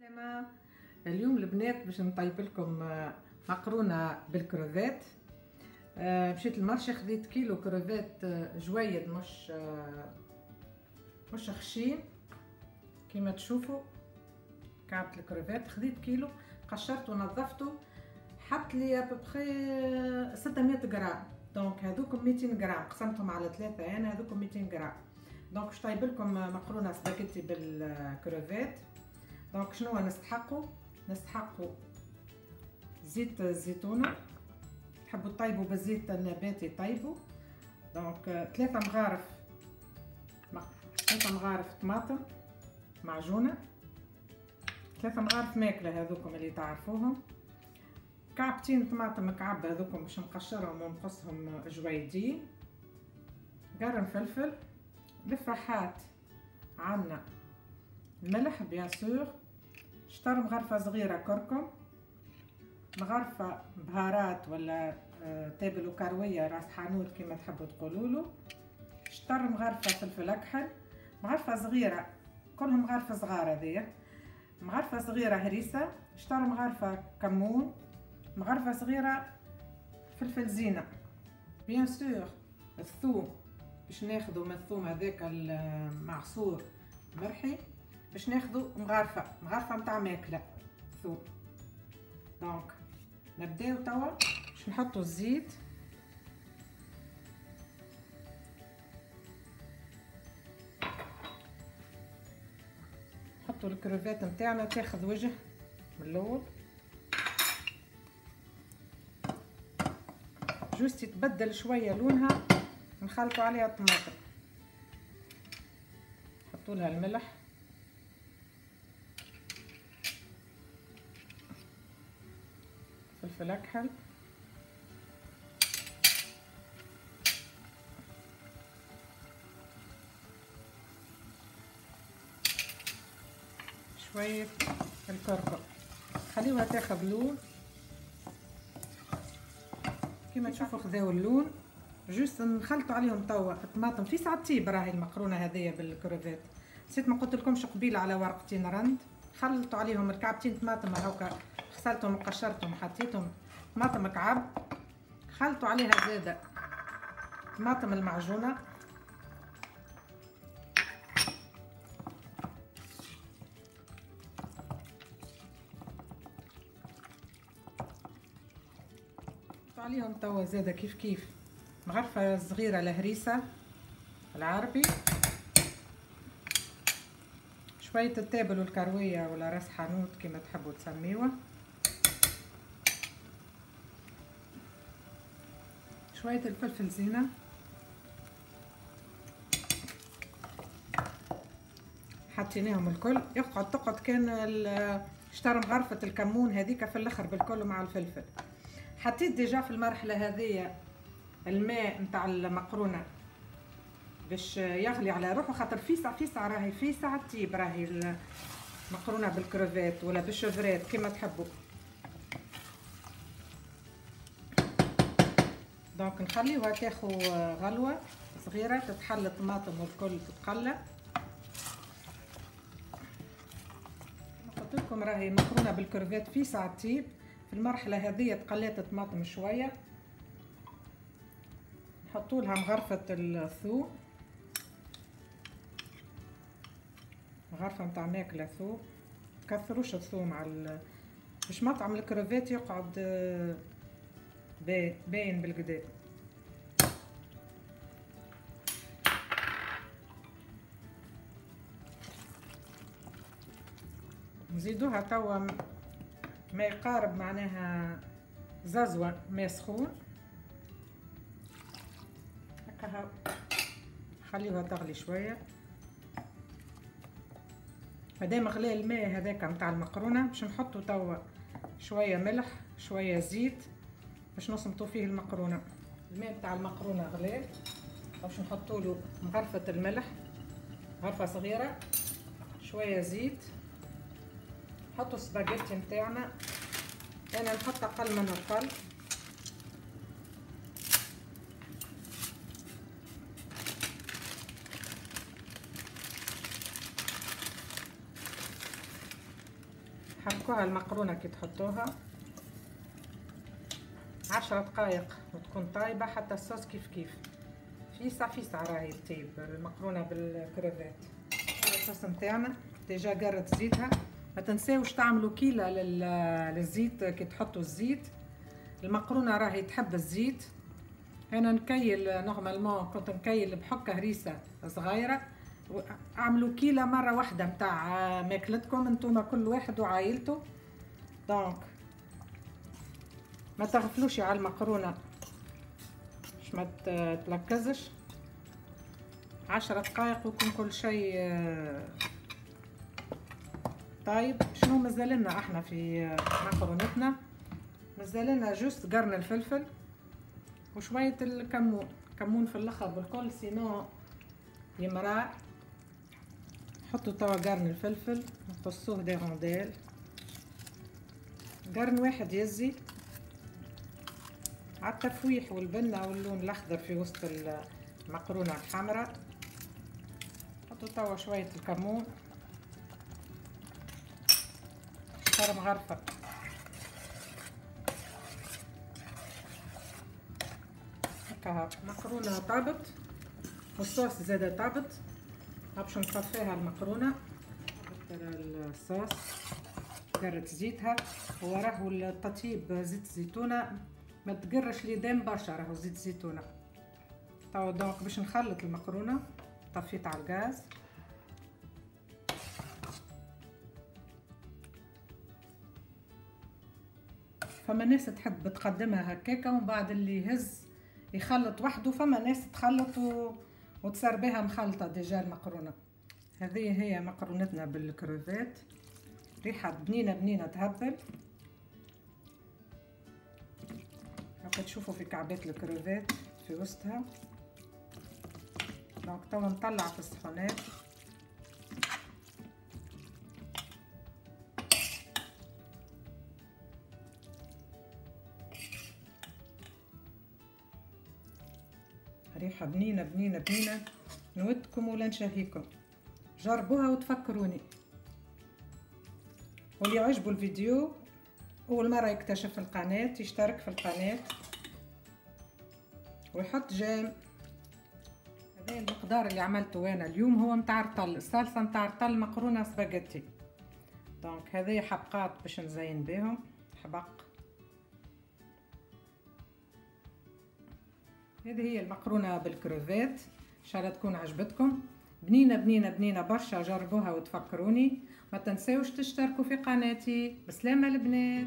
السلامة. اليوم البنات باش نطيب لكم مقرونه بالكروفات. مشيت للمارشي خديت كيلو كروفات جويد مش خشين كيما تشوفوا. كعبة الكروفات خديت كيلو، قشرته ونظفته، حط لي ابوبخي 600 غرام. دونك هذوكم 200 غرام قسمتهم على 3. انا هذوكم 200 غرام. دونك باش طيب لكم مقرونه سباكيتي بالكروفات. دونك شنو نستحقوا زيت الزيتونه، تحبوا تطيبوا بالزيت النباتي طيبوا. دونك 3 مغارف طماطم معجونه، 3 مغارف ماكله هذوكم اللي تعرفوهم، كعبتين طماطم مكعب هذوكم باش نقشرهم ونقصهم جويدين، قرن فلفل، لفاحات، عنا الملح بيان سور، شطر مغرفه صغيره كركم، مغرفه بهارات ولا تابل وكرويه راس حانوت كما تحبوا تقولوا، شطر مغرفه فلفل اكحل، مغرفه صغيره كلهم مغرفه صغار هذيا، مغرفه صغيره هريسه، شطر مغرفه كمون، مغرفه صغيره فلفل زينه، بيان سور الثوم باش ناخذوا من الثوم هذاك المعصور مرحي، باش ناخذوا مغرفه نتاع ماكله ثوم. دونك نبداو توا باش نحطوا الزيت، نحطوا الكروفات نتاعنا تاخذ وجه من الاول، جوست يتبدل شويه لونها، نخلطوا عليها الطماطم، نحطوا لها الملح، فلفل اكحل، شويه الكركم، خليوها تاخذ لون كما تشوفوا. خذاو اللون، جوست نخلطوا عليهم توا الطماطم في ساعه طيب. راهي المقرونه هذيا بالكروفات نسيت ما قلت لكمش قبيله على ورقتين رند. خلطوا عليهم الكعبتين طماطم هاكا، غسلتهم وقشرتهم حطيتهم طماطم مكعب، خلطوا عليها زاده طماطم المعجونه، عليهم توا زاده كيف مغرفه صغيره لهريسه العربي، شويه التابل والكرويه ولا راس حانوت كما تحبوا تسميوه، شويه الفلفل زينه، حطيناهم الكل. تقعد كان شطر مغرفه الكمون هذيك في الاخر بالكل مع الفلفل. حطيت ديجا في المرحله هذه الماء نتاع المقرونه باش يغلي على روحه، خاطر في ساعه راهي في ساعه طيب. راهي المقرونه بالكروفات ولا بالشوفرات كما تحبوا. دونك نخليوها تاخذ غلوه صغيره، تتحل الطماطم والكل تتقلى. قلت لكم راهي مقرونه بالكروفات في ساعه طيب. في المرحله هذه تقلات الطماطم شويه، نحطوا لها مغرفه الثوم، مغرفه نتاع ماكله ثوم، مكثروش الثوم على باش مطعم الكروفات يقعد باين بالقدا. نزيدوها توا ما يقارب معناها ززوه ماء سخون هكا، خليوها تغلي شويه. مادام غلى الماء هذاك نتاع المقرونه باش نحطوا توا شويه ملح شويه زيت باش نصمتوا فيه المقرونه. الماء نتاع المقرونه غلى، باش نحطوا له مغرفه الملح غرفه صغيره، شويه زيت، نحطوا السباغيتي نتاعنا. انا نحط اقل من القل، حركوها المقرونة كي تحطوها 10 دقائق وتكون طايبة حتى الصوص كيف كيف فيسع راهي تطيب المقرونة بالكروفات. الصوص نتاعنا ديجا قرت زيتها. ما تنساوش تعملوا كيلة للزيت كي تحطوا الزيت. المقرونة راهي تحب الزيت. انا نكيل نورمالمون كنت نكيل بحكة هريسة صغيرة. اعملوا كيلة مرة واحدة متاع ماكلتكم انتوما كل واحد وعائلته. دونك ما تغفلوش على المقرونة باش ما تلكزش. 10 دقائق ويكون كل شيء طيب. شنو مازالنا احنا في مقرونتنا؟ مازالنا جوست قرن الفلفل وشوية الكمون. كمون في الاخر بالكل سينو يمرع. حطوا توا قرن الفلفل نقصوه دي رونديل. قرن واحد يزي على التفويح والبنة واللون الاخضر في وسط المقرونة الحمراء. حطوا توا شوية الكمون شطر مغرفة. هكا مقرونة طابت والصوص زاد طابت. باش نصفيها المقرونة. الصوص قرت زيتها وراهو التطيب زيت زيتونة ما تقرش اليدين برشا راهو زيت زيتونة. توا دونك باش نخلط المقرونة. طفيت على الغاز. فما ناس تحب تقدمها هكاكا ومن بعد اللي يهز يخلط وحده. فما ناس تخلط وتسربيها مخلطة ديجا المقرونة. هذه هي مقرونتنا بالكروفات. ريحة بنينة تهبل. هاكا تشوفوا في كعبات الكروفات في وسطها. دونك توا نطلع في الصحونات. ريحة بنينة نودكم ولا نشهيكم. جربوها وتفكروني. واللي عجبوا الفيديو اول مرة يكتشف القناة يشترك في القناة ويحط جيم. هذا المقدار اللي عملته انا اليوم هو متاع رطل. الصلصة متاع رطل مقرونة سباجيتي. دونك هذه حبقات باش نزين بهم حبق. هذه هي المقرونة بالكروفات. ان شاء الله تكون عجبتكم. بنينة برشا. جربوها وتفكروني. ما تنساوش تشتركوا في قناتي. بسلامة البنات.